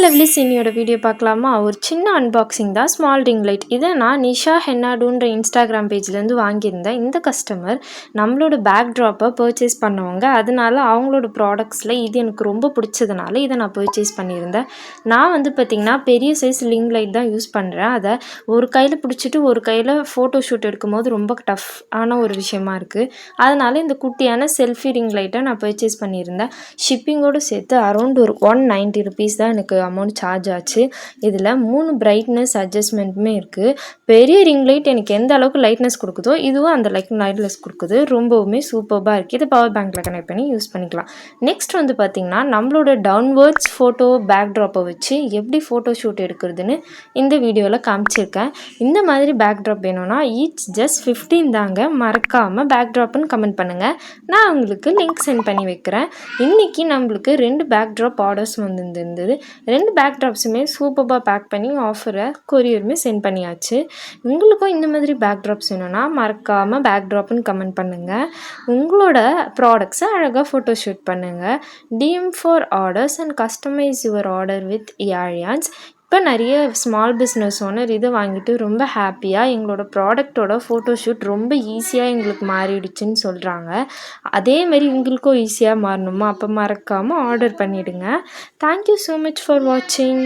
Lovelies இன்னியோட video பார்க்கலாமா? ஒரு சின்ன அன்பாக்சிங் தான். Small ring light. இதை நான் நிஷா ஹென்னாடுன்ற இன்ஸ்டாகிராம் பேஜ்லேருந்து வாங்கியிருந்தேன். இந்த கஸ்டமர் நம்மளோட பேக் ட்ராப்பை பர்ச்சேஸ் பண்ணவங்க. அதனால அவங்களோட ப்ராடக்ட்ஸில் இது எனக்கு ரொம்ப பிடிச்சதுனால இதை நான் பர்ச்சேஸ் பண்ணியிருந்தேன். நான் பார்த்திங்கன்னா பெரிய சைஸ் ரிங் லைட் தான் யூஸ் பண்ணுறேன். அதை ஒரு கையில் பிடிச்சிட்டு ஒரு கையில் ஃபோட்டோ ஷூட் எடுக்கும்போது ரொம்ப டஃப் ஆன ஒரு விஷயமா இருக்குது. அதனால் இந்த குட்டியான செல்ஃபி ரிங் லைட்டை நான் பர்ச்சேஸ் பண்ணியிருந்தேன். ஷிப்பிங்கோடு சேர்த்து அரௌண்ட் ஒரு 190 ருபீஸ் தான் எனக்கு அமௌண்ட் சார்ஜ் ஆச்சு. இதில் 3 பிரைட்னஸ் அட்ஜஸ்ட்மெண்ட்டுமே இருக்குது. பெரிய ரிங் லைட் எனக்கு எந்த அளவுக்கு லைட்னஸ் கொடுக்குதோ இதுவும் அந்த லைட்னஸ் கொடுக்குது. ரொம்பவுமே சூப்பராக இருக்குது. இதை பவர் பேங்க்கில் கனெக்ட் பண்ணி யூஸ் பண்ணிக்கலாம். நெக்ஸ்ட் பார்த்திங்கன்னா நம்மளோட டவுன்வர்ட்ஸ் ஃபோட்டோ பேக் ட்ராப்பை வச்சு எப்படி ஃபோட்டோ ஷூட் எடுக்கிறதுன்னு இந்த வீடியோவில் காமிச்சிருக்கேன். இந்த மாதிரி பேக் ட்ராப் வேணும்னா ஜஸ்ட் 15 தாங்க. மறக்காமல் பேக் ட்ராப்னு கமெண்ட் பண்ணுங்கள். நான் உங்களுக்கு லிங்க் சென்ட் பண்ணி வைக்கிறேன். இன்றைக்கி நம்மளுக்கு 2 பேக் ட்ராப் ஆர்டர்ஸ் வந்துருந்தது. 2 பேக் ட்ராப்ஸுமே சூப்பராக பேக் பண்ணி ஆஃபரை கொரியருமே சென்ட் பண்ணியாச்சு. உங்களுக்கும் இந்த மாதிரி பேக் ட்ராப்ஸ் வேணும்னா மறக்காமல் பேக் ட்ராப்னு கமெண்ட் பண்ணுங்கள். உங்களோட ப்ராடக்ட்ஸை அழகாக ஃபோட்டோ ஷூட் பண்ணுங்கள். DM for orders and customise your order with aliens. இப்போ நிறைய ஸ்மால் பிஸ்னஸ் ஓனர் இதை வாங்கிட்டு ரொம்ப ஹாப்பியாக எங்களோட ப்ராடக்டோட ஃபோட்டோ ஷூட் ரொம்ப ஈஸியாக எங்களுக்கு மாறிடுச்சுன்னு சொல்கிறாங்க. அதேமாரி உங்களுக்கும் ஈஸியாக மாறணுமா? அப்போ மறக்காமல் ஆர்டர் பண்ணிவிடுங்க. தேங்க்யூ ஸோ மச் ஃபார் வாட்சிங்.